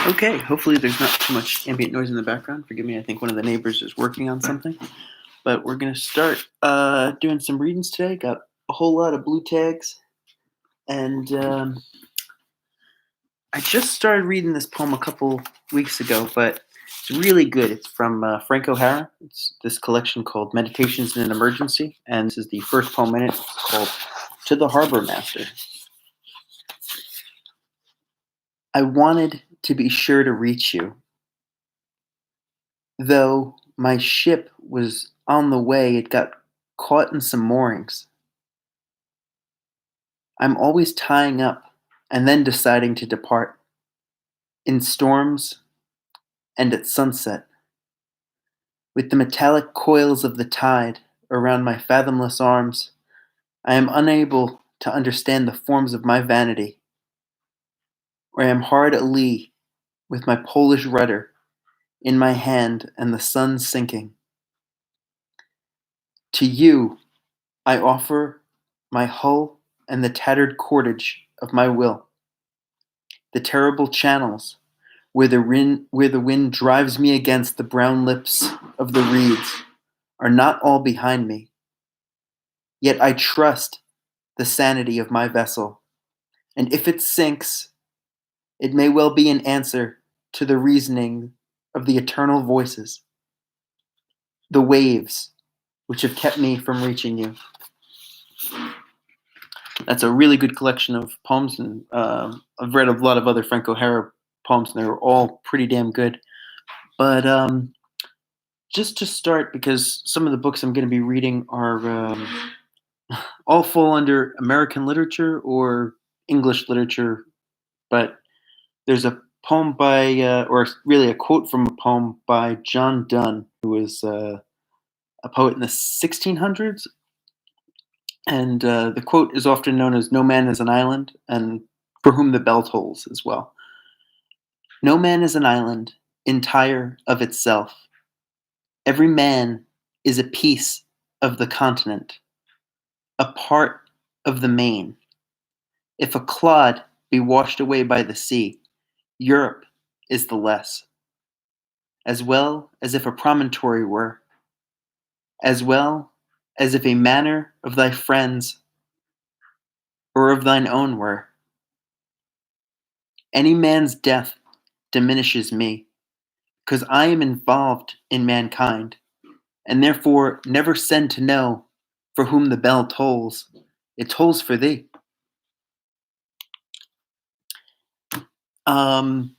Okay, hopefully there's not too much ambient noise in the background. Forgive me, I think one of the neighbors is working on something. But we're going to start doing some readings today. Got a whole lot of blue tags. And I just started reading this poem a couple weeks ago, but it's really good. It's from Frank O'Hara. It's this collection called Meditations in an Emergency. And this is the first poem in it. It's called To the Harbor Master. I wanted to be sure to reach you. Though my ship was on the way, it got caught in some moorings. I'm always tying up and then deciding to depart. In storms and at sunset, with the metallic coils of the tide around my fathomless arms, I am unable to understand the forms of my vanity, or I am hard at lee with my Polish rudder in my hand and the sun sinking. To you I offer my hull and the tattered cordage of my will. The terrible channels where the wind drives me against the brown lips of the reeds are not all behind me. Yet I trust the sanity of my vessel, and if it sinks, it may well be an answer to the reasoning of the eternal voices, the waves which have kept me from reaching you. That's a really good collection of poems, and I've read a lot of other Frank O'Hara poems, and they're all pretty damn good. But just to start, because some of the books I'm going to be reading are all fall under American literature or English literature, but there's a poem by, or really a quote from a poem by John Donne, who was a poet in the 1600s. And the quote is often known as "No man is an island," and "For whom the bell tolls" as well. No man is an island, entire of itself. Every man is a piece of the continent, a part of the main. If a clod be washed away by the sea, Europe is the less, as well as if a promontory were, as well as if a manor of thy friends or of thine own were. Any man's death diminishes me, because I am involved in mankind, and therefore never send to know for whom the bell tolls. It tolls for thee.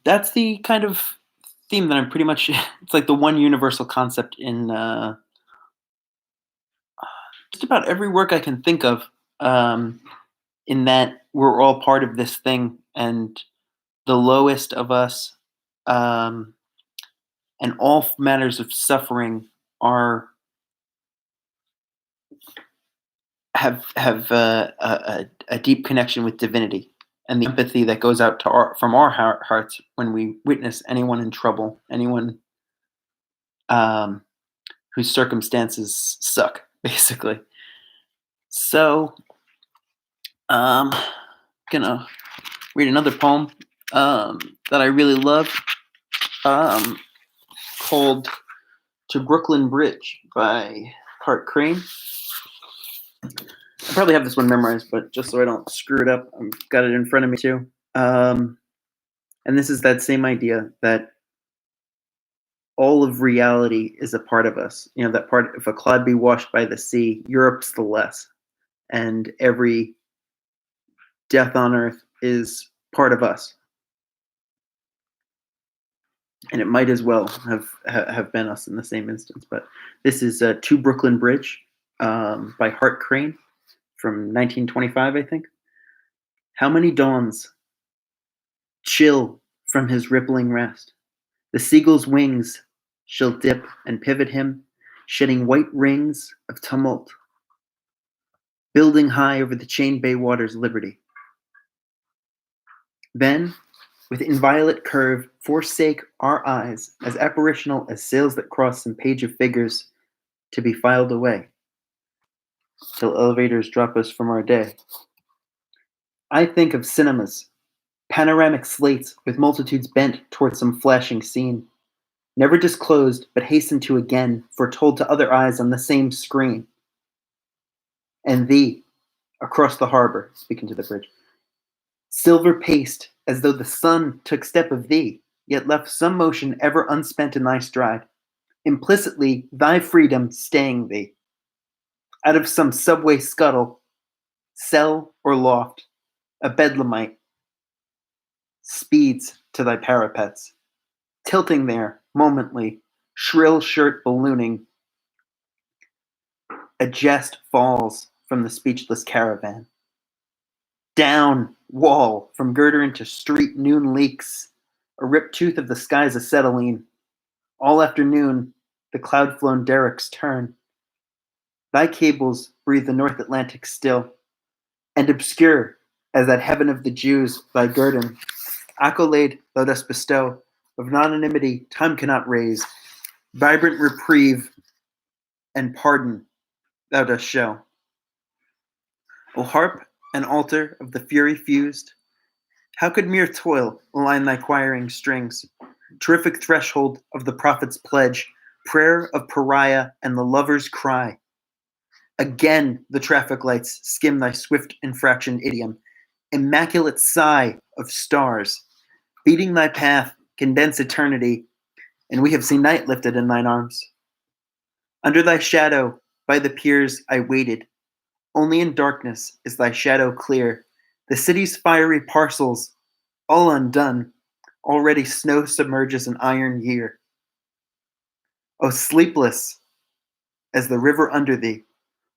That's the kind of theme that I'm pretty much, it's like the one universal concept in just about every work I can think of, in that we're all part of this thing, and the lowest of us, um, and all matters of suffering are have a deep connection with divinity, and the empathy that goes out to from our hearts when we witness anyone in trouble, anyone um, whose circumstances suck, basically. So, gonna read another poem that I really love, um, called "To Brooklyn Bridge" by Hart. I probably have this one memorized, but just so I don't screw it up, I've got it in front of me too. And this is that same idea that all of reality is a part of us. You know, that part, if a cloud be washed by the sea, Europe's the less. And every death on earth is part of us. And it might as well have been us in the same instance. But this is To Brooklyn Bridge, by Hart from 1925, I think. How many dawns chill from his rippling rest? The seagull's wings shall dip and pivot him, shedding white rings of tumult, building high over the chain bay water's liberty. Then, with inviolate curve, forsake our eyes as apparitional as sails that cross some page of figures to be filed away, till elevators drop us from our day. I think of cinemas Panoramic slates with multitudes bent towards some flashing scene, never disclosed but hastened to again, foretold to other eyes on the same screen. And thee, across the harbor, speaking to the bridge, silver paced, as though the sun took step of thee, yet left some motion ever unspent in thy stride, implicitly thy freedom staying thee. Out of some subway scuttle, cell or loft, a bedlamite speeds to thy parapets, tilting there, momently, shrill shirt ballooning, a jest falls from the speechless caravan. Down wall, from girder into street, noon leaks, a ripped tooth of the skies acetylene. All afternoon, the cloud-flown derricks turn. Thy cables breathe the North Atlantic still, and obscure as that heaven of the Jews, thy guerdon, accolade thou dost bestow, of anonymity time cannot raise, vibrant reprieve and pardon thou dost show. O harp and altar of the fury fused, how could mere toil align thy choiring strings? Terrific threshold of the prophet's pledge, prayer of pariah and the lover's cry. Again the traffic lights skim thy swift infraction idiom, immaculate sigh of stars, beating thy path, condense eternity, and we have seen night lifted in thine arms. Under thy shadow, by the piers I waited. Only in darkness is thy shadow clear. The city's fiery parcels, all undone, already snow submerges an iron year. O sleepless as the river under thee,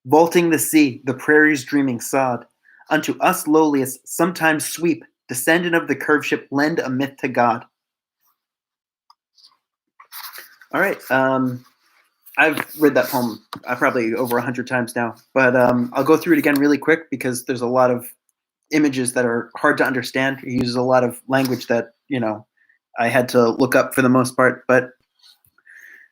vaulting the sea, the prairie's dreaming sod, unto us lowliest sometimes sweep, descendant of the curved ship, lend a myth to God. All right. I've read that poem probably over 100 times now, but I'll go through it again really quick because there's a lot of images that are hard to understand. He uses a lot of language that, I had to look up for the most part. But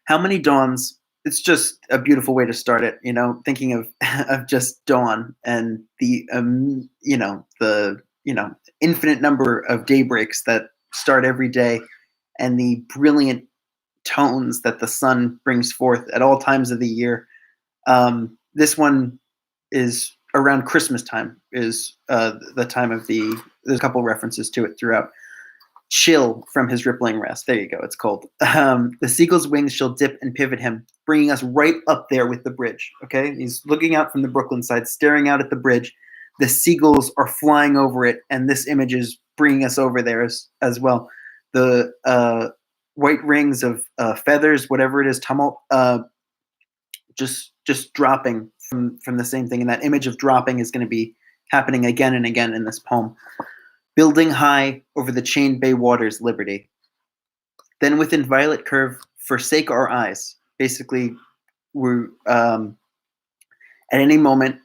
how many dawns? It's just a beautiful way to start it, thinking of just dawn and the infinite number of daybreaks that start every day, and the brilliant tones that the sun brings forth at all times of the year. This one is around Christmas time, is the time of there's a couple references to it throughout. Chill from his rippling rest. There you go. It's cold. The seagull's wings shall dip and pivot him, bringing us right up there with the bridge. Okay. He's looking out from the Brooklyn side, staring out at the bridge. The seagulls are flying over it, and this image is bringing us over there as well. The white rings of feathers, whatever it is, tumult, just dropping from the same thing. And that image of dropping is going to be happening again and again in this poem. Building high over the chained bay waters, liberty. Then within violet curve, forsake our eyes. Basically, we're at any moment,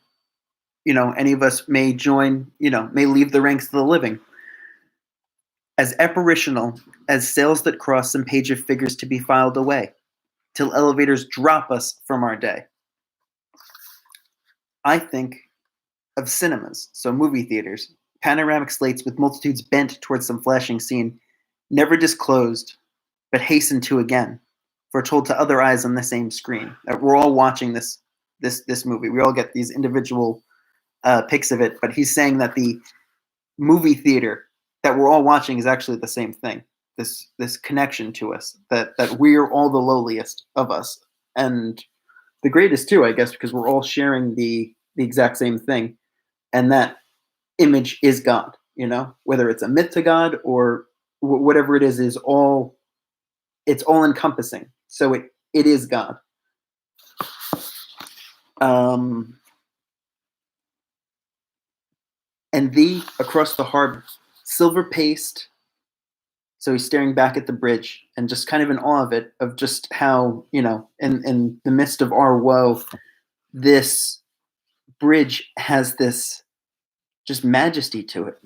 any of us may join, may leave the ranks of the living. As apparitional as sails that cross some page of figures to be filed away, till elevators drop us from our day. I think of cinemas, so movie theaters, panoramic slates with multitudes bent towards some flashing scene, never disclosed, but hastened to again, foretold to other eyes on the same screen. That we're all watching this movie. We all get these individual pics of it, but he's saying that the movie theater that we're all watching is actually the same thing. This connection to us, that we're all the lowliest of us, and the greatest too, I guess, because we're all sharing the exact same thing, and that image is God. Whether it's a myth to God or whatever it is all encompassing. So it is God. And thee across the harbor, silver paced. So he's staring back at the bridge and just kind of in awe of it, of just how, in the midst of our woe, this bridge has this just majesty to it,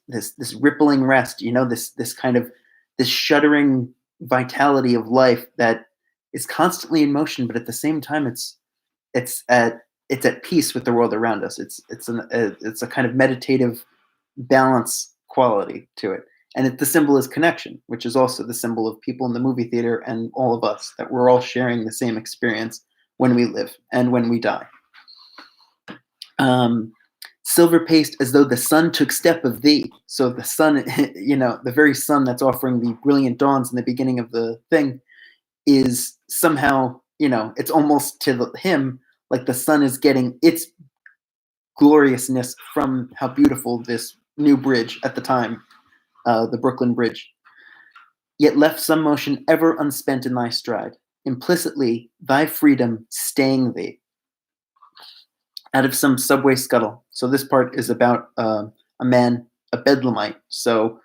this rippling rest, this kind of this shuddering vitality of life that is constantly in motion, but at the same time it's at peace with the world around us. It's a kind of meditative balance quality to it. And the symbol is connection, which is also the symbol of people in the movie theater and all of us, that we're all sharing the same experience when we live and when we die. Silver paste as though the sun took step of thee. So the sun, the very sun that's offering the brilliant dawns in the beginning of the thing is somehow, it's almost to him like the sun is getting its gloriousness from how beautiful this new bridge at the time, the Brooklyn Bridge. Yet left some motion ever unspent in thy stride, implicitly thy freedom staying thee. Out of some subway scuttle. So this part is about a man, a bedlamite. So,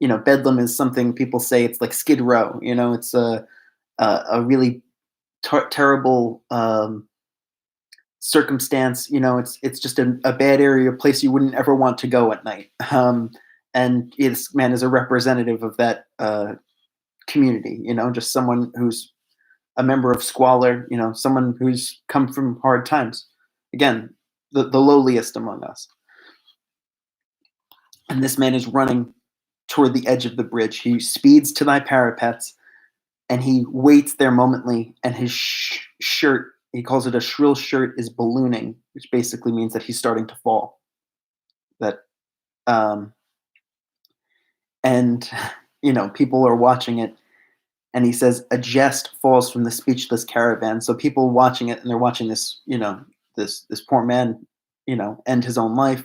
Bedlam is something people say it's like Skid Row. It's a really terrible circumstance. It's just a bad area, a place you wouldn't ever want to go at night. And this man is a representative of that community. Just someone who's a member of squalor. Someone who's come from hard times. Again, the lowliest among us. And this man is running toward the edge of the bridge. He speeds to thy parapets, and he waits there momently, and his shirt, he calls it a shrill shirt, is ballooning, which basically means that he's starting to fall. And people are watching it, and he says, a jest falls from the speechless caravan. So people watching it, and they're watching this, this poor man, end his own life,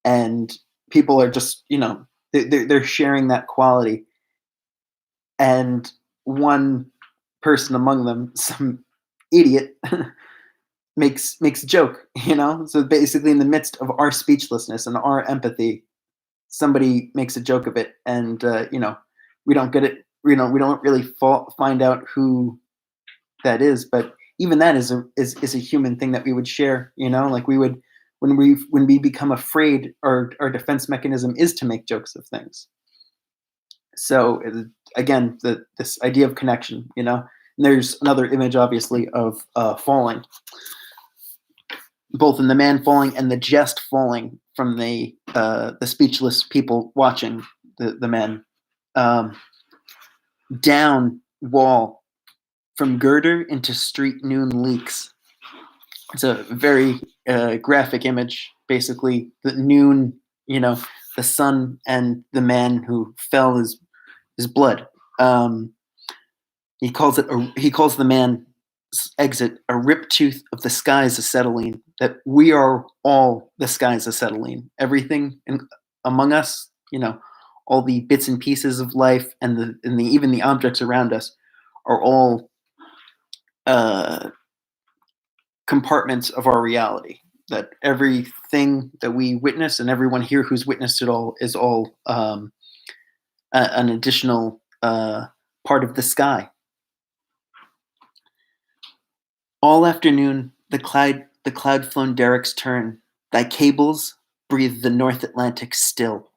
and people are just, they're sharing that quality. And one person among them, some idiot, makes a joke, So basically, in the midst of our speechlessness and our empathy, somebody makes a joke of it, and we don't get it. We don't really find out who that is, but even that is a human thing that we would share. Like we would, when we become afraid, our defense mechanism is to make jokes of things. So again, this idea of connection, and there's another image, obviously, of falling, both in the man falling and the jest falling from the speechless people watching the man. Down wall, from girder into street noon leaks. It's a very graphic image. Basically, the noon, the sun and the man who fell is blood. He calls the man's exit a rip tooth of the skies acetylene. That we are all the skies acetylene. Everything among us, all the bits and pieces of life, and even the objects around us, are all compartments of our reality. That everything that we witness, and everyone here who's witnessed it all, is all an additional part of the sky. All afternoon, the cloud-flown derricks turn. Thy cables breathe the North Atlantic still.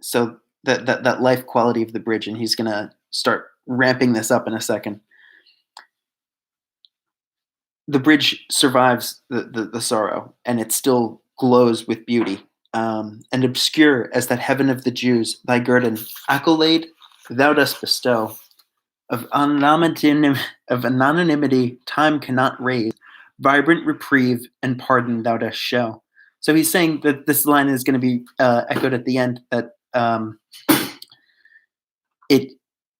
So that life quality of the bridge, and he's gonna start ramping this up in a second. The bridge survives the sorrow, and it still glows with beauty. And obscure as that heaven of the Jews, thy guerdon, accolade thou dost bestow. Of anonymity time cannot raise, vibrant reprieve and pardon thou dost show. So he's saying that this line is going to be echoed at the end, that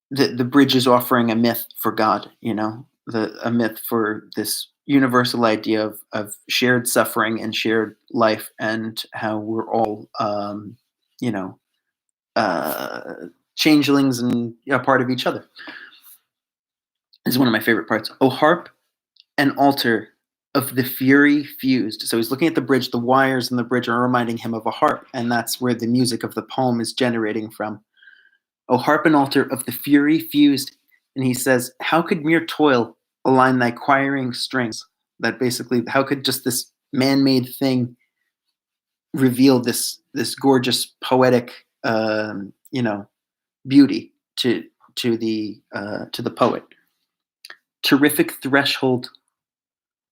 the bridge is offering a myth for God, a myth for this universal idea of shared suffering and shared life, and how we're all changelings and a part of each other. This is one of my favorite parts. O harp and altar of the fury fused. So he's looking at the bridge. The wires in the bridge are reminding him of a harp, and that's where the music of the poem is generating from. O harp and altar of the fury fused. And he says, how could mere toil align thy choiring strings? That basically, how could just this man-made thing reveal this gorgeous poetic beauty to the poet? Terrific threshold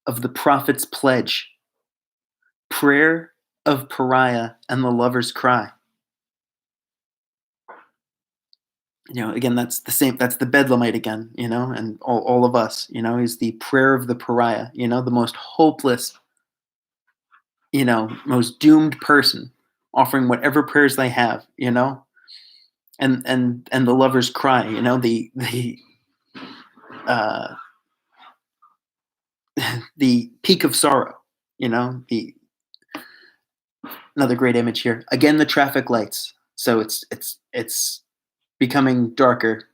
of the prophet's pledge, prayer of pariah and the lover's cry. Again, that's the same. That's the Bedlamite again. And all of us. Is the prayer of the pariah. The most hopeless, most doomed person, offering whatever prayers they have. And the lover's cry. The uh, the peak of sorrow. The Another great image here. Again, the traffic lights. So it's becoming darker,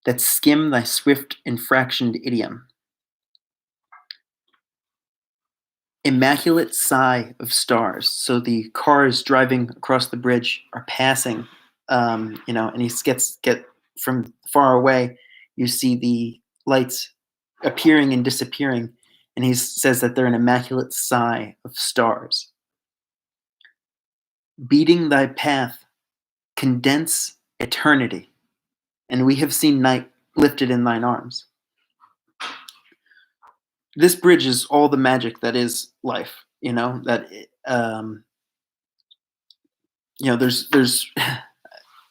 that skim thy swift infractioned idiom. Immaculate sigh of stars. So the cars driving across the bridge are passing, and he get from far away. You see the lights appearing and disappearing, and he says that they're an immaculate sigh of stars. Beating thy path, condense eternity, and we have seen night lifted in thine arms. This bridge is all the magic that is life. There's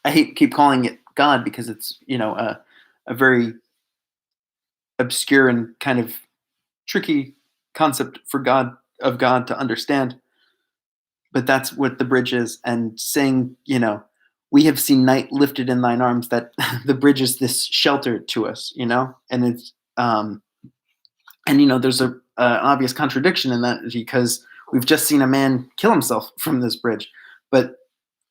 I hate keep calling it God because it's a very obscure and kind of tricky concept for God to understand. But that's what the bridge is, and saying we have seen night lifted in thine arms. That the bridge is this shelter to us, and it's there's a obvious contradiction in that because we've just seen a man kill himself from this bridge, but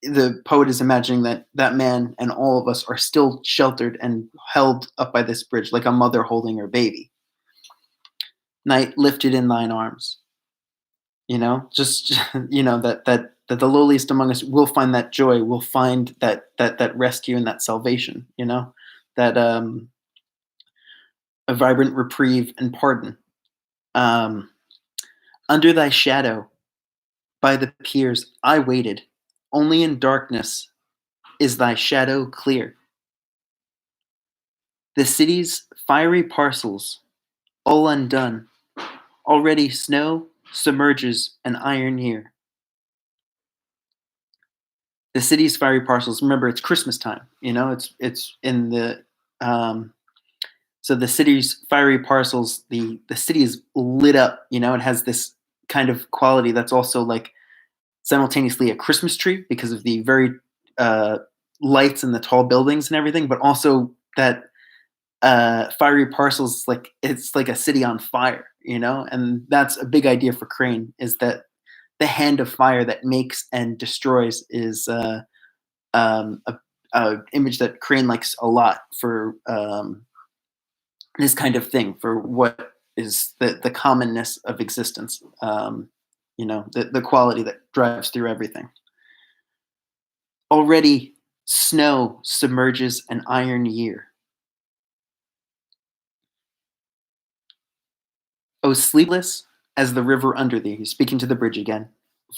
the poet is imagining that that man and all of us are still sheltered and held up by this bridge like a mother holding her baby. Night lifted in thine arms. Just that the lowliest among us will find that joy, will find that rescue and that salvation. That a vibrant reprieve and pardon. Under thy shadow, by the piers, I waited. Only in darkness is thy shadow clear. The city's fiery parcels, all undone, already snow submerges an iron year. The city's fiery parcels. Remember, it's Christmas time. It's in the so the city's fiery parcels. The city is lit up. It has this kind of quality that's also like simultaneously a Christmas tree because of the very lights and the tall buildings and everything, but also that fiery parcels, like it's like a city on fire, and that's a big idea for Crane, is that the hand of fire that makes and destroys is a image that Crane likes a lot for this kind of thing, for what is the commonness of existence. The quality that drives through everything. Already snow submerges an iron year. Oh, sleepless as the river under thee, he's speaking to the bridge again,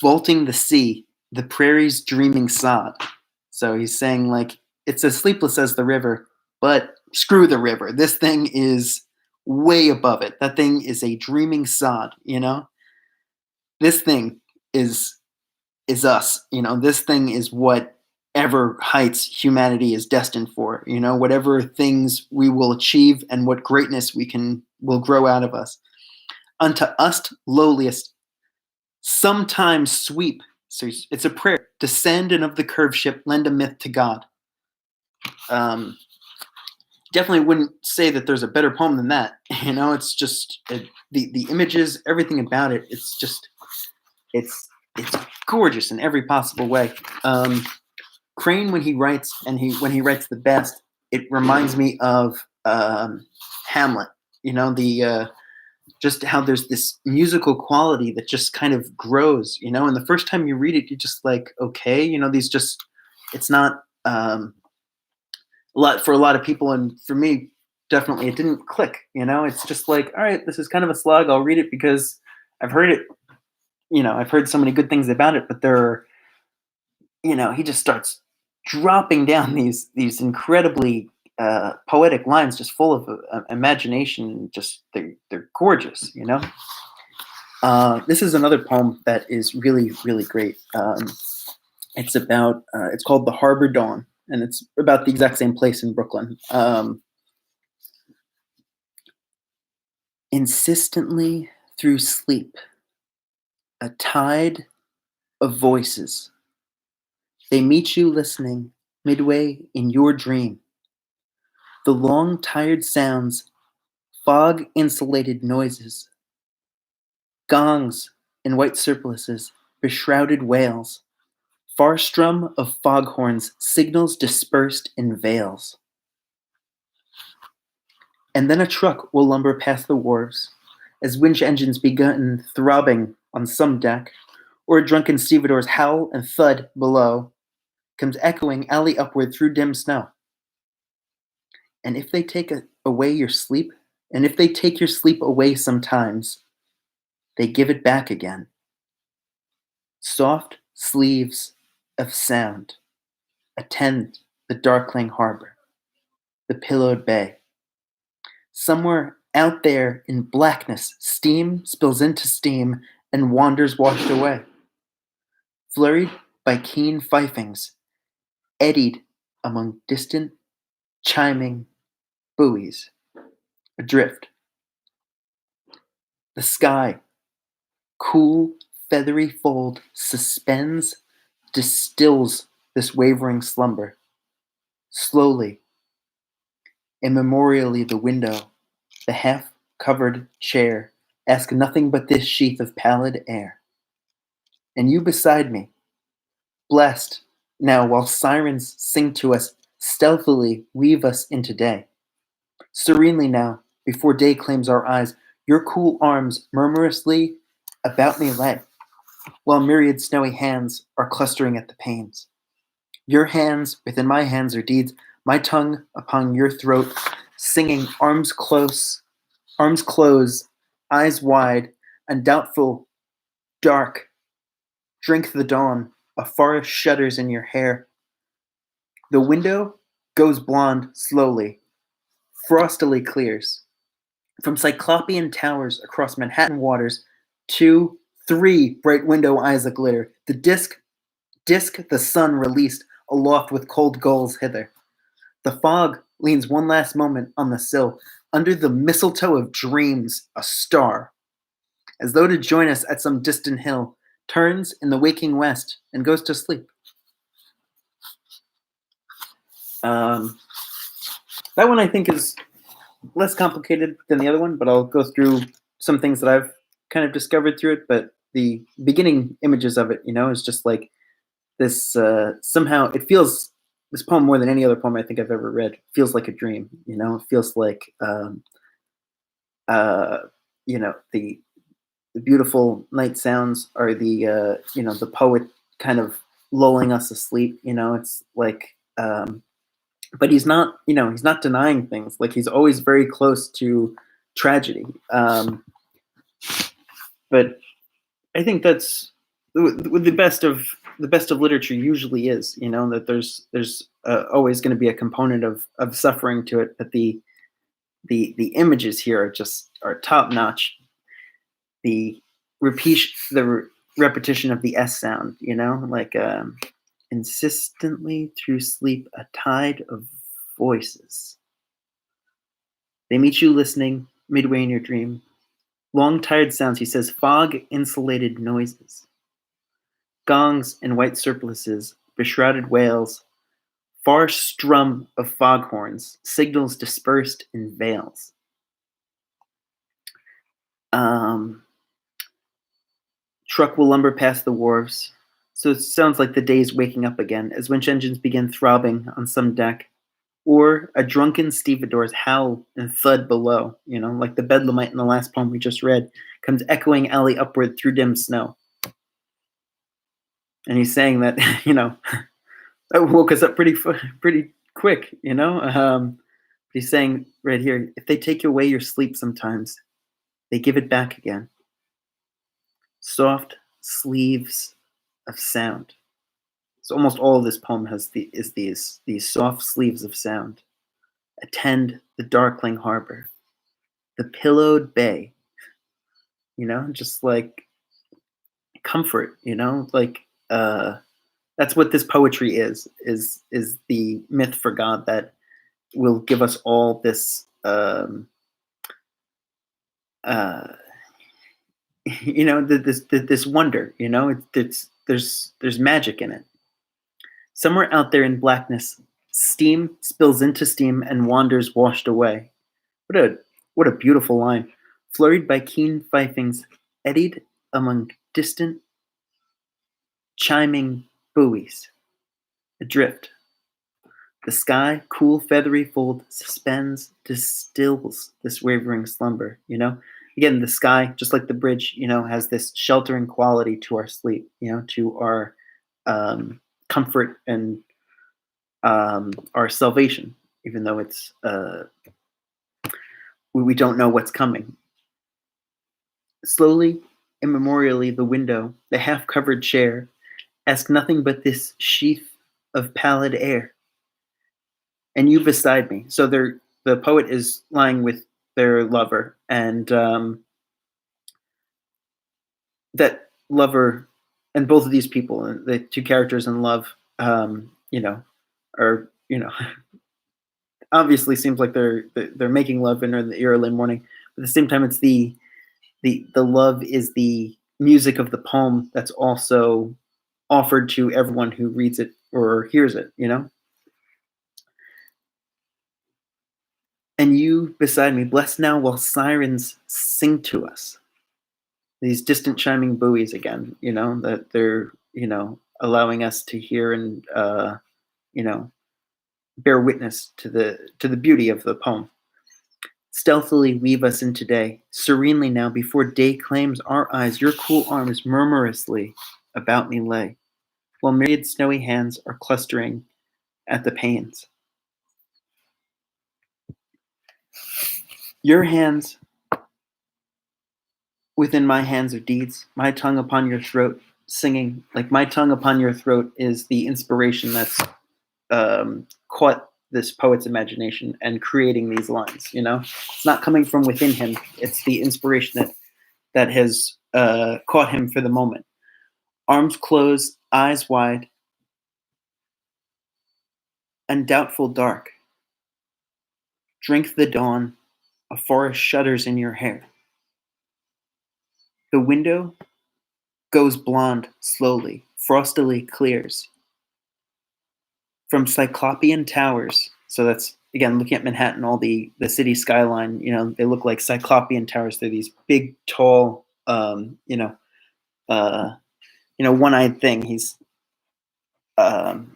vaulting the sea, the prairie's dreaming sod. So he's saying, like, it's as sleepless as the river, but screw the river. This thing is way above it. That thing is a dreaming sod, This thing is us, This thing is whatever heights humanity is destined for, whatever things we will achieve and what greatness will grow out of us. Unto us lowliest, sometimes sweep. So it's a prayer. Descend, and of the curved ship lend a myth to God. Definitely wouldn't say that there's a better poem than that. It's just the images, everything about it. It's gorgeous in every possible way. Crane, when he writes the best, it reminds me of Hamlet. Just how there's this musical quality that just kind of grows. And the first time you read it, you're just like, okay, it's not a lot for a lot of people, and for me, definitely, it didn't click. It's just like, all right, this is kind of a slog. I'll read it because I've heard it. I've heard so many good things about it, but he just starts dropping down these incredibly poetic lines, just full of imagination. Just they're gorgeous, This is another poem that is really, really great. It's called The Harbor Dawn, and it's about the exact same place in Brooklyn. Insistently through sleep, a tide of voices. They meet you listening midway in your dream. The long, tired sounds, fog insulated noises, gongs in white surplices, beshrouded wails, far strum of foghorns, signals dispersed in veils. And then a truck will lumber past the wharves as winch engines begin throbbing on some deck, or a drunken stevedore's howl and thud below comes echoing alley upward through dim snow. And if they take away your sleep, and if they take your sleep away sometimes, they give it back again. Soft sleeves of sound attend the darkling harbor, the pillowed bay. Somewhere out there in blackness, steam spills into steam and wanders washed away. Flurried by keen fifings, eddied among distant, chiming buoys, adrift. The sky, cool, feathery fold, suspends, distills this wavering slumber. Slowly, immemorially, the window, the half-covered chair, ask nothing but this sheath of pallid air. And you beside me, blessed, now while sirens sing to us, stealthily weave us into day. Serenely now, before day claims our eyes, your cool arms murmurously about me lay, while myriad snowy hands are clustering at the panes. Your hands within my hands are deeds, my tongue upon your throat, singing arms close, eyes wide, undoubtful, dark, drink the dawn, a forest shudders in your hair. The window goes blonde slowly, frostily clears. From Cyclopean towers across Manhattan waters, 2, 3 bright window eyes a glitter. The disk the sun released aloft with cold gulls hither. The fog leans one last moment on the sill. Under the mistletoe of dreams, a star, as though to join us at some distant hill, turns in the waking west and goes to sleep. That one I think is less complicated than the other one, but I'll go through some things that I've kind of discovered through it. But the beginning images of it, is just like this. Somehow, it feels this poem more than any other poem I think I've ever read feels like a dream. It feels like the beautiful night sounds are the poet kind of lulling us asleep. It's like. But he's not denying things. Like he's always very close to tragedy. But I think that's what the best of literature usually is. That there's always going to be a component of suffering to it. But the images here are top notch. The repetition of the S sound. Like. Insistently through sleep, a tide of voices. They meet you listening midway in your dream. Long, tired sounds, he says, fog-insulated noises. Gongs and white surplices, beshrouded wails, far strum of foghorns, signals dispersed in veils. Truck will lumber past the wharves. So it sounds like the day's waking up again as winch engines begin throbbing on some deck, or a drunken stevedore's howl and thud below, like the bedlamite in the last poem we just read, comes echoing alley upward through dim snow. And he's saying that, that woke us up pretty quick, he's saying right here, if they take away your sleep sometimes, they give it back again. Soft sleeves of sound. So almost all of this poem has these soft sleeves of sound. Attend the darkling harbor, the pillowed bay. just like comfort, like that's what this poetry is the myth for God that will give us all this uh this wonder, there's magic in it. Somewhere out there in blackness, steam spills into steam and wanders washed away. What a what a beautiful line. Flurried by keen fifings, eddied among distant chiming buoys, adrift. The sky, cool feathery fold, suspends, distills this wavering slumber, Again, the sky, just like the bridge, has this sheltering quality to our sleep, to our comfort and our salvation, even though it's we don't know what's coming. Slowly, immemorially, the window, the half-covered chair, ask nothing but this sheath of pallid air, and you beside me. So the poet is lying with their lover, and that lover, and both of these people, the two characters in love, are obviously seems like they're making love in the early morning. But at the same time, it's the love is the music of the poem that's also offered to everyone who reads it or hears it, And you beside me, blessed now while sirens sing to us. These distant chiming buoys again, that they're, allowing us to hear and, you know, bear witness to the beauty of the poem. Stealthily weave us into day, serenely now before day claims our eyes, your cool arms murmurously about me lay, while myriad snowy hands are clustering at the panes. Your hands within my hands are deeds, my tongue upon your throat, singing, like my tongue upon your throat is the inspiration that's caught this poet's imagination and creating these lines. It's not coming from within him; it's the inspiration that has caught him for the moment. Arms closed, eyes wide, and doubtful dark. Drink the dawn, a forest shudders in your hair. The window goes blonde slowly, frostily clears. From Cyclopean towers, so that's again looking at Manhattan, all the city skyline, they look like Cyclopean towers. They're these big, tall, uh, one-eyed thing. He's and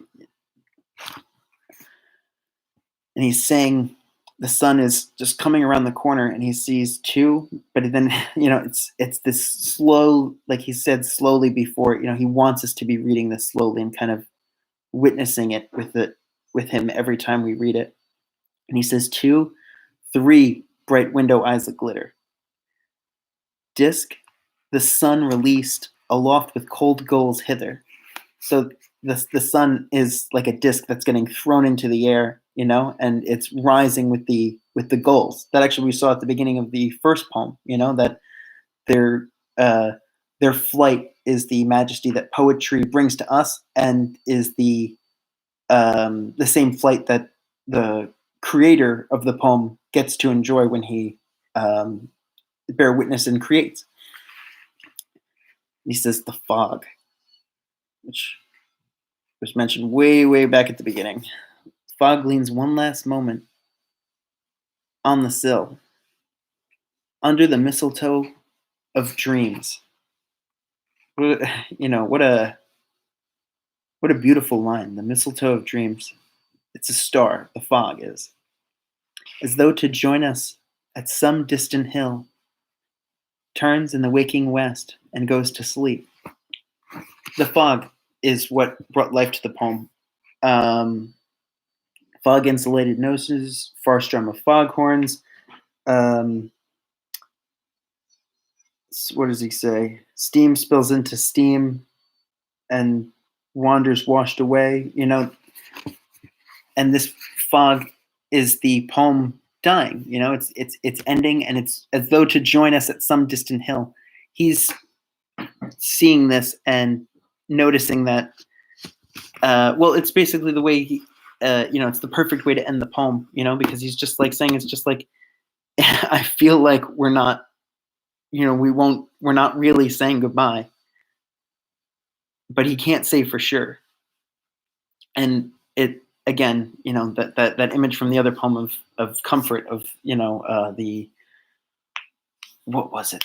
he's saying the sun is just coming around the corner, and he sees two, but then it's this slow, like he said slowly before. He wants us to be reading this slowly and kind of witnessing it with him every time we read it. And he says, 2, 3 bright window eyes that glitter. Disk, the sun released aloft with cold gulls hither. So the sun is like a disc that's getting thrown into the air, and it's rising with the gulls. That actually we saw at the beginning of the first poem, that their flight is the majesty that poetry brings to us, and is the same flight that the creator of the poem gets to enjoy when he bear witness and creates. He says the fog, which was mentioned way, way back at the beginning. Fog leans one last moment on the sill, under the mistletoe of dreams. What a beautiful line. The mistletoe of dreams. It's a star, the fog is. As though to join us at some distant hill, turns in the waking west and goes to sleep. The fog is what brought life to the poem. Fog insulated noses, far strum of foghorns. What does he say? Steam spills into steam and wanders washed away, and this fog is the poem dying, it's ending, and it's as though to join us at some distant hill. he's seeing this and noticing that. Well, it's basically the way it's the perfect way to end the poem. Because he's just like saying it's just like I feel like we're not. We're not really saying goodbye, but he can't say for sure. And it again, that image from the other poem of comfort of the what was it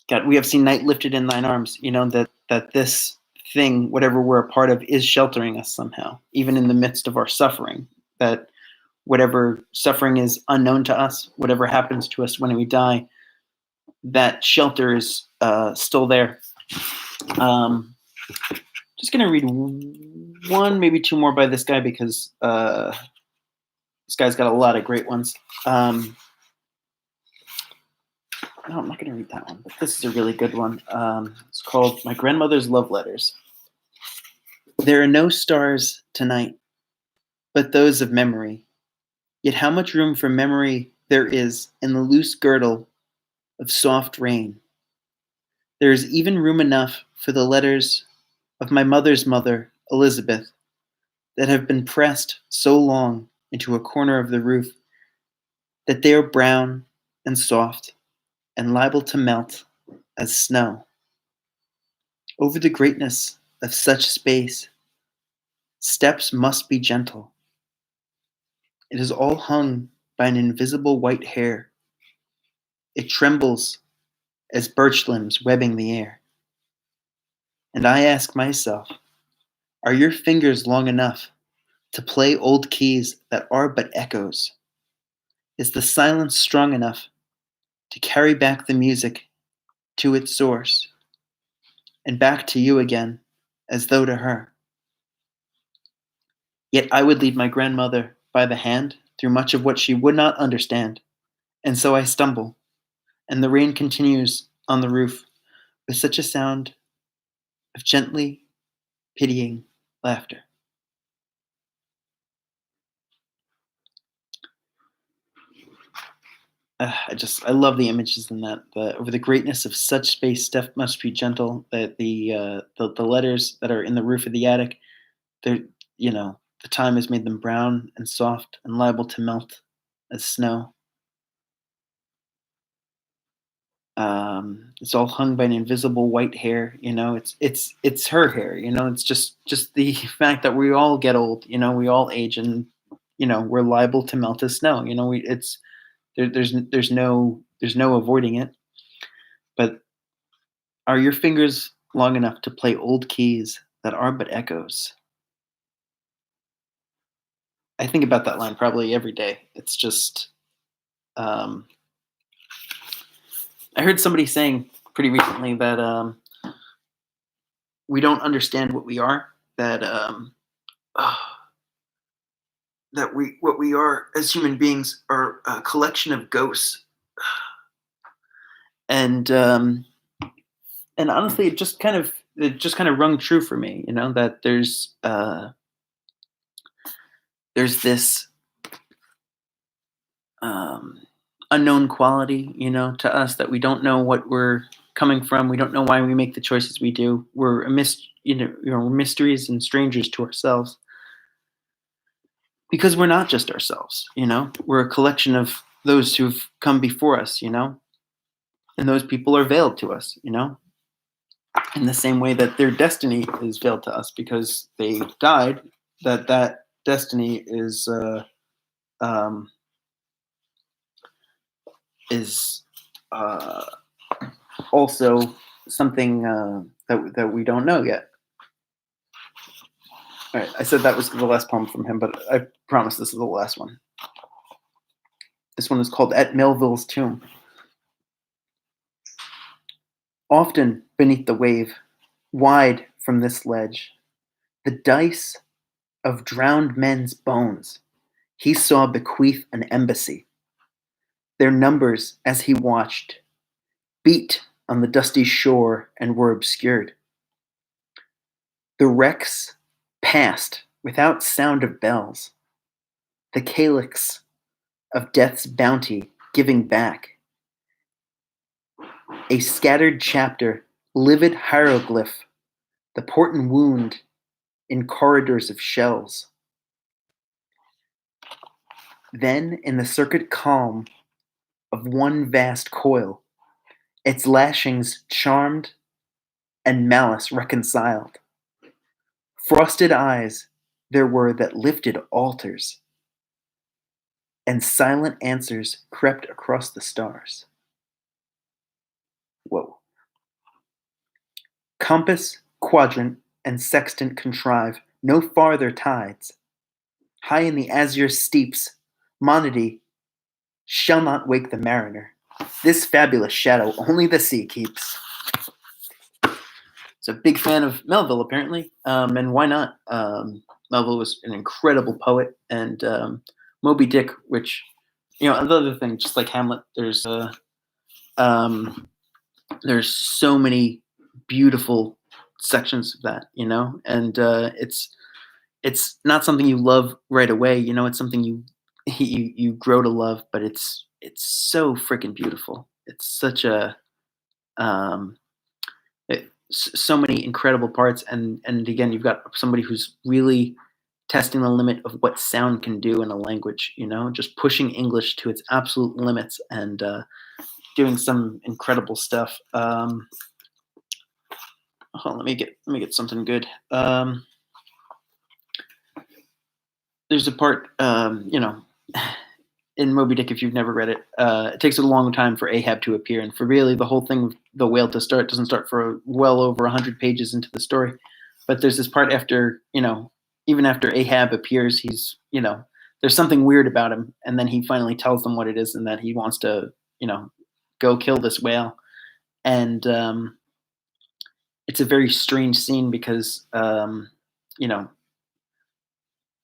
God, we have seen night lifted in thine arms. That this thing, whatever we're a part of, is sheltering us somehow, even in the midst of our suffering. That whatever suffering is unknown to us, whatever happens to us when we die, that shelter is still there. Just going to read one, maybe two more by this guy because this guy's got a lot of great ones. No, I'm not going to read that one, but this is a really good one. It's called My Grandmother's Love Letters. There are no stars tonight, but those of memory. Yet how much room for memory there is in the loose girdle of soft rain. There is even room enough for the letters of my mother's mother, Elizabeth, that have been pressed so long into a corner of the roof that they are brown and soft and liable to melt as snow. Over the greatness of such space, steps must be gentle. It is all hung by an invisible white hair. It trembles as birch limbs webbing the air. And I ask myself, are your fingers long enough to play old keys that are but echoes? Is the silence strong enough to carry back the music to its source and back to you again, as though to her? Yet I would lead my grandmother by the hand through much of what she would not understand, and so I stumble, and the rain continues on the roof with such a sound of gently pitying laughter. I love the images in that. Over the greatness of such space, step must be gentle. That the letters that are in the roof of the attic, they're the time has made them brown and soft and liable to melt as snow. It's all hung by an invisible white hair. It's her hair. It's just the fact that we all get old. We all age, and we're liable to melt as snow. There's no avoiding it. But are your fingers long enough to play old keys that are but echoes? I think about that line probably every day. It's just, I heard somebody saying pretty recently that we don't understand what we are. That what we are as human beings are a collection of ghosts, and honestly, it just kind of rung true for me. That there's this unknown quality, to us, that we don't know what we're coming from. We don't know why we make the choices we do. We're we're mysteries and strangers to ourselves because we're not just ourselves. We're a collection of those who've come before us. And those people are veiled to us. In the same way that their destiny is veiled to us because they died. That destiny is also something that we don't know yet. All right, I said that was the last poem from him, but I promise this is the last one. This one is called At Melville's Tomb. Often beneath the wave, wide from this ledge, the dice of drowned men's bones he saw bequeath an embassy. Their numbers, as he watched, beat on the dusty shore and were obscured. The wrecks passed without sound of bells, the calyx of death's bounty giving back, A scattered chapter, livid hieroglyph, the portent wound in corridors of shells. Then, in the circuit calm of one vast coil, its lashings charmed and malice reconciled, frosted eyes there were that lifted altars, and silent answers crept across the stars. Whoa. Compass, quadrant, and sextant contrive no farther tides. High in the azure steeps, monody shall not wake the mariner. This fabulous shadow only the sea keeps. He's a big fan of Melville, apparently, and why not? Melville was an incredible poet, and Moby Dick, which, the other thing, just like Hamlet, there's so many beautiful sections of that, and it's not something you love right away. It's something you grow to love, but it's so freaking beautiful. It's such a so many incredible parts, and again, you've got somebody who's really testing the limit of what sound can do in a language. Just pushing English to its absolute limits and doing some incredible stuff. Hold on, let me get something good. There's a part, in Moby Dick, if you've never read it, it takes a long time for Ahab to appear, and for really the whole thing, the whale to start, doesn't start for well over 100 pages into the story. But there's this part after, even after Ahab appears, he's, there's something weird about him, and then he finally tells them what it is, and that he wants to, go kill this whale. And it's a very strange scene because,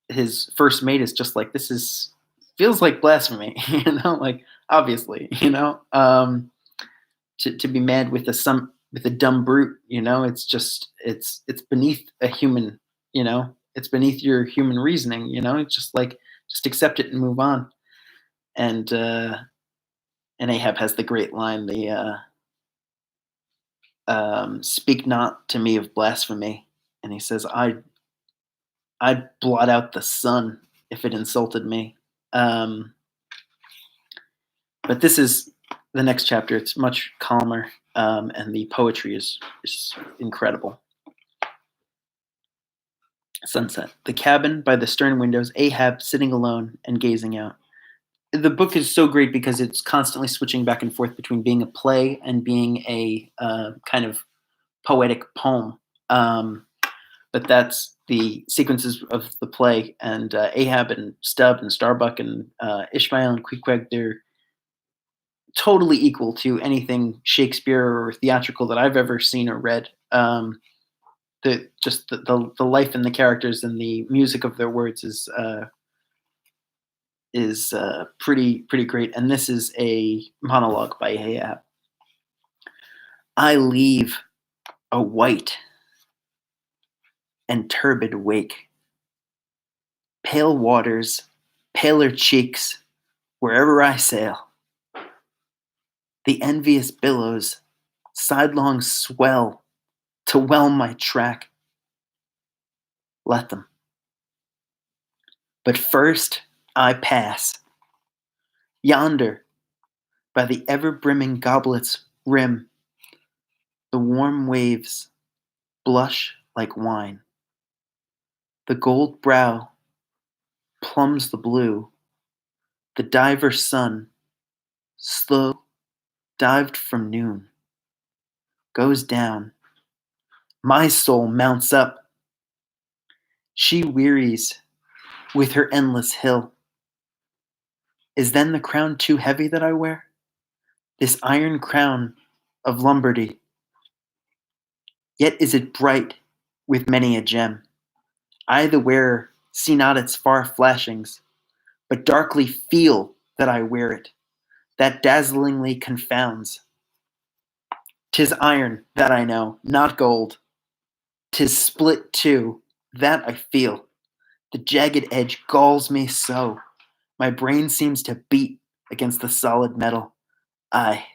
his first mate is just like, feels like blasphemy, like, obviously, to be mad with a dumb brute, it's just, it's beneath a human, it's beneath your human reasoning, it's just like, just accept it and move on. And Ahab has the great line, speak not to me of blasphemy. And he says, I'd blot out the sun if it insulted me. But this is the next chapter. It's much calmer, and the poetry is incredible. Sunset. The cabin by the stern windows, Ahab sitting alone and gazing out. The book is so great because it's constantly switching back and forth between being a play and being a kind of poetic poem. But that's the sequences of the play, and Ahab and Stubb and Starbuck and Ishmael and Queequeg, they're totally equal to anything Shakespeare or theatrical that I've ever seen or read. The life and the characters and the music of their words is pretty great. And this is a monologue by Ahab. I leave a white and turbid wake, pale waters, paler cheeks, wherever I sail. The envious billows sidelong swell to whelm my track. Let them. But first I pass. Yonder, by the ever-brimming goblet's rim, the warm waves blush like wine. The gold brow plumbs the blue. The diver sun, slow dived from noon, goes down. My soul mounts up. She wearies with her endless hill. Is then the crown too heavy that I wear? This iron crown of Lombardy. Yet is it bright with many a gem. I the wearer see not its far flashings, but darkly feel that I wear it, that dazzlingly confounds. 'Tis iron, that I know, not gold. 'Tis split too, that I feel. The jagged edge galls me so. My brain seems to beat against the solid metal. Aye,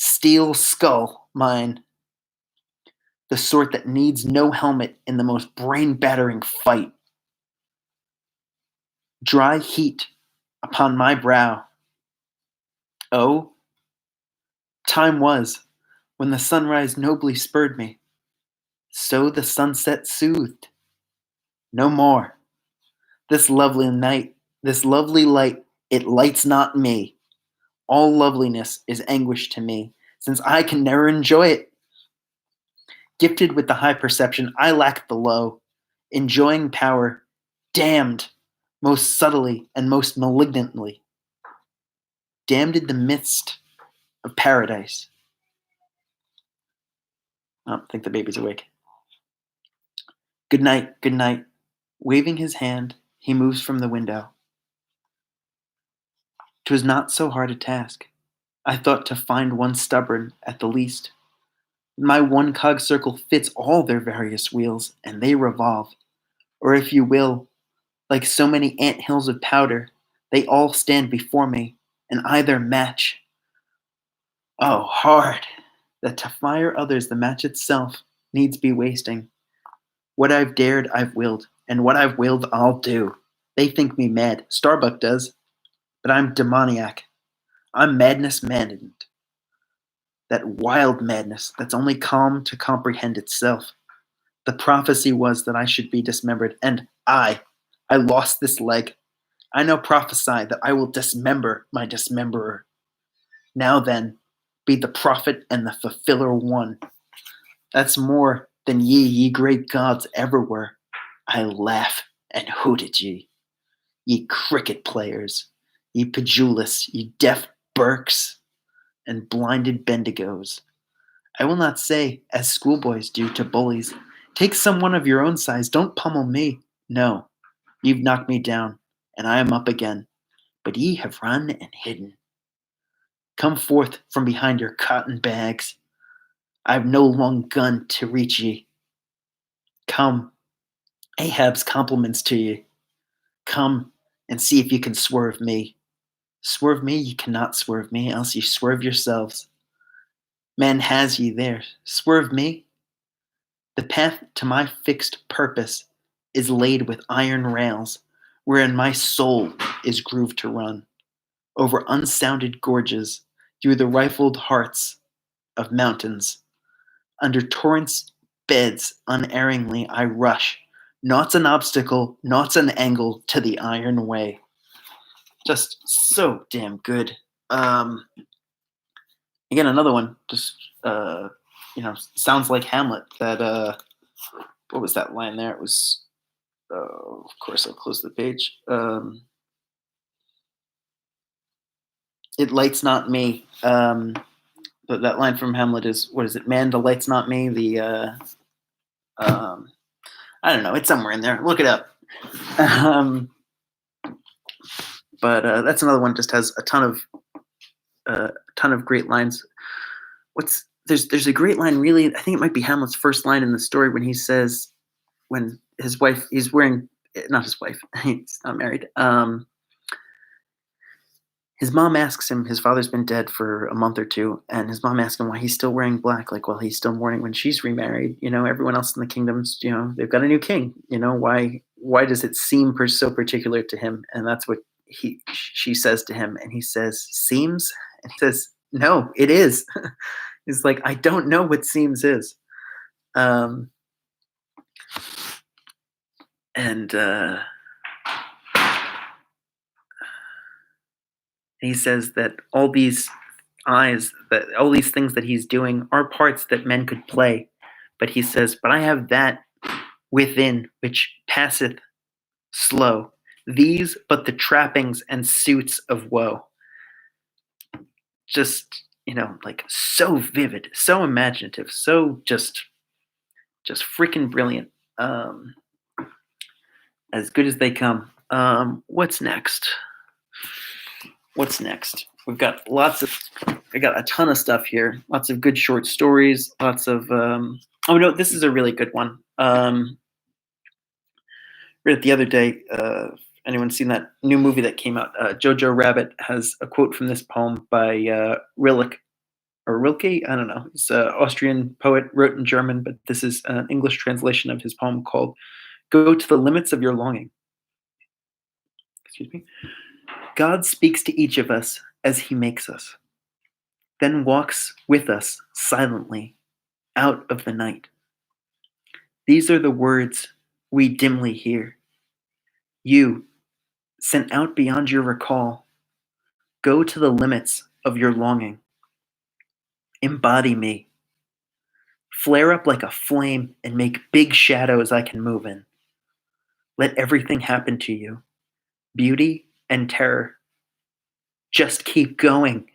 Steel skull, mine. The sort that needs no helmet in the most brain-battering fight. Dry heat upon my brow. Oh, time was when the sunrise nobly spurred me, so the sunset soothed. No more. This lovely night, this lovely light, it lights not me. All loveliness is anguish to me, since I can never enjoy it. Gifted with the high perception, I lack the low. Enjoying power, damned most subtly and most malignantly. Damned in the midst of paradise. Oh, I think the baby's awake. Good night, good night. Waving his hand, he moves from the window. 'Twas not so hard a task. I thought to find one stubborn, at the least. My one cog circle fits all their various wheels, and they revolve. Or if you will, like so many ant hills of powder, they all stand before me, and I their match. Oh, hard, that to fire others the match itself needs be wasting. What I've dared, I've willed, and what I've willed, I'll do. They think me mad, Starbuck does, but I'm demoniac. I'm madness maddened. That wild madness that's only calm to comprehend itself. The prophecy was that I should be dismembered, and I lost this leg. I now prophesy that I will dismember my dismemberer. Now then, be the prophet and the fulfiller one. That's more than ye great gods ever were. I laugh and hoot at ye cricket players, ye Pedulis, ye deaf Burks, and blinded Bendigos. I will not say, as schoolboys do to bullies, take someone of your own size, don't pummel me. No, you've knocked me down, and I am up again, but ye have run and hidden. Come forth from behind your cotton bags. I've no long gun to reach ye. Come, Ahab's compliments to ye. Come and see if you can swerve me. Swerve me, ye cannot swerve me, else ye swerve yourselves. Man has ye there. Swerve me. The path to my fixed purpose is laid with iron rails, wherein my soul is grooved to run. Over unsounded gorges, through the rifled hearts of mountains, under torrents' beds unerringly I rush. Naught's an obstacle, naught's an angle to the iron way. Just so damn good. Again, another one. Just sounds like Hamlet. That what was that line there? It was. Of course, I'll close the page. It lights not me. But that line from Hamlet is, what is it? Man delights not me. I don't know. It's somewhere in there. Look it up. But that's another one. Just has a ton of great lines. There's a great line. Really, I think it might be Hamlet's first line in the story when he says, when his wife, he's wearing, not his wife, he's not married. His mom asks him, his father's been dead for a month or two, and his mom asks him why he's still wearing black, like, well, he's still mourning when she's remarried. Everyone else in the kingdoms, they've got a new king. Why does it seem so particular to him? And that's what she says to him, and he says, seems? And he says, no, it is. He's like, I don't know what seems is. He says that all these things that he's doing are parts that men could play. But he says, but I have that within which passeth slow. These but the trappings and suits of woe. Just, like so vivid, so imaginative, so just freaking brilliant. As good as they come. What's next? We got a ton of stuff here. Lots of good short stories. Lots of oh no, this is a really good one. Read it the other day. Anyone seen that new movie that came out? Jojo Rabbit has a quote from this poem by Rilke. or Rilke. I don't know. He's an Austrian poet, wrote in German, but this is an English translation of his poem called "Go to the Limits of Your Longing." Excuse me. God speaks to each of us as he makes us, then walks with us silently out of the night. These are the words we dimly hear. You, sent out beyond your recall, go to the limits of your longing. Embody me. Flare up like a flame and make big shadows I can move in. Let everything happen to you, beauty and terror. Just keep going.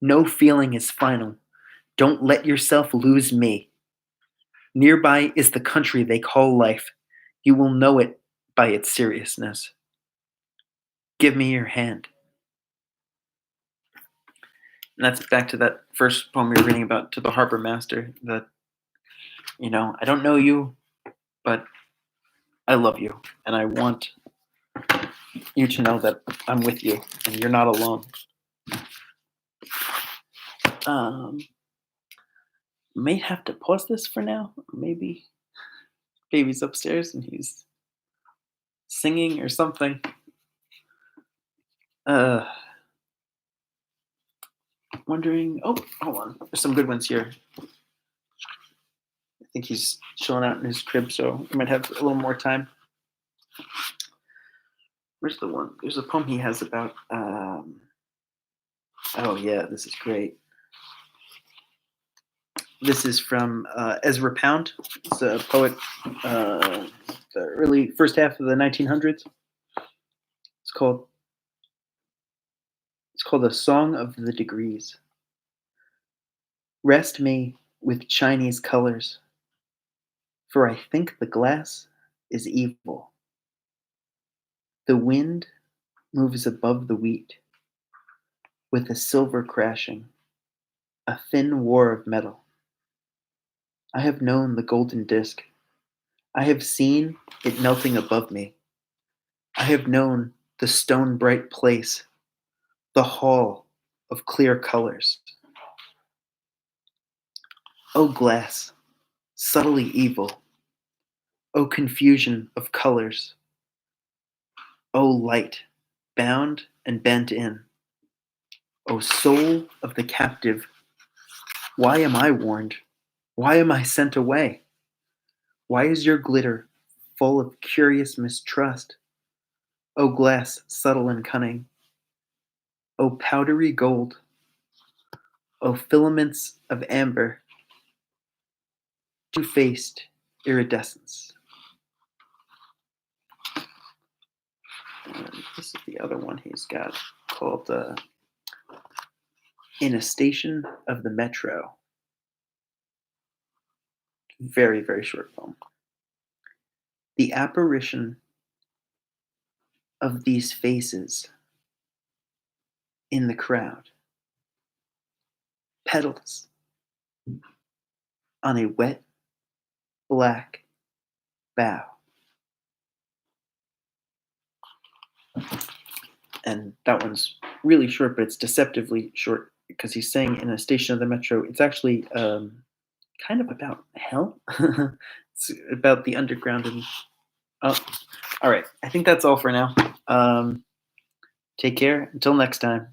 No feeling is final. Don't let yourself lose me. Nearby is the country they call life. You will know it by its seriousness. Give me your hand. And that's back to that first poem we were reading about, to the harbor master, that, I don't know you, but I love you. And I want you to know that I'm with you and you're not alone. May have to pause this for now. Maybe baby's upstairs and he's singing or something. Wondering. Oh, hold on. There's some good ones here. I think he's chilling out in his crib, so we might have a little more time. Where's the one? There's a poem he has about. Oh yeah, this is great. This is from Ezra Pound. It's a poet, the early first half of the 1900s. It's called "A Song of the Degrees." Rest me with Chinese colors, for I think the glass is evil. The wind moves above the wheat, with a silver crashing, a thin war of metal. I have known the golden disk. I have seen it melting above me. I have known the stone bright place, the hall of clear colors. O glass, subtly evil. O confusion of colors. O light, bound and bent in. O soul of the captive, why am I warned? Why am I sent away? Why is your glitter full of curious mistrust? O glass subtle and cunning. O powdery gold. O filaments of amber. Two-faced iridescence. And this is the other one he's got called "In a Station of the Metro." Very, very short poem. The apparition of these faces in the crowd. Petals on a wet black bough. And that one's really short, but it's deceptively short because he's saying in a station of the metro. It's actually kind of about hell. It's about the underground. And oh, all right. I think that's all for now. Take care. Until next time.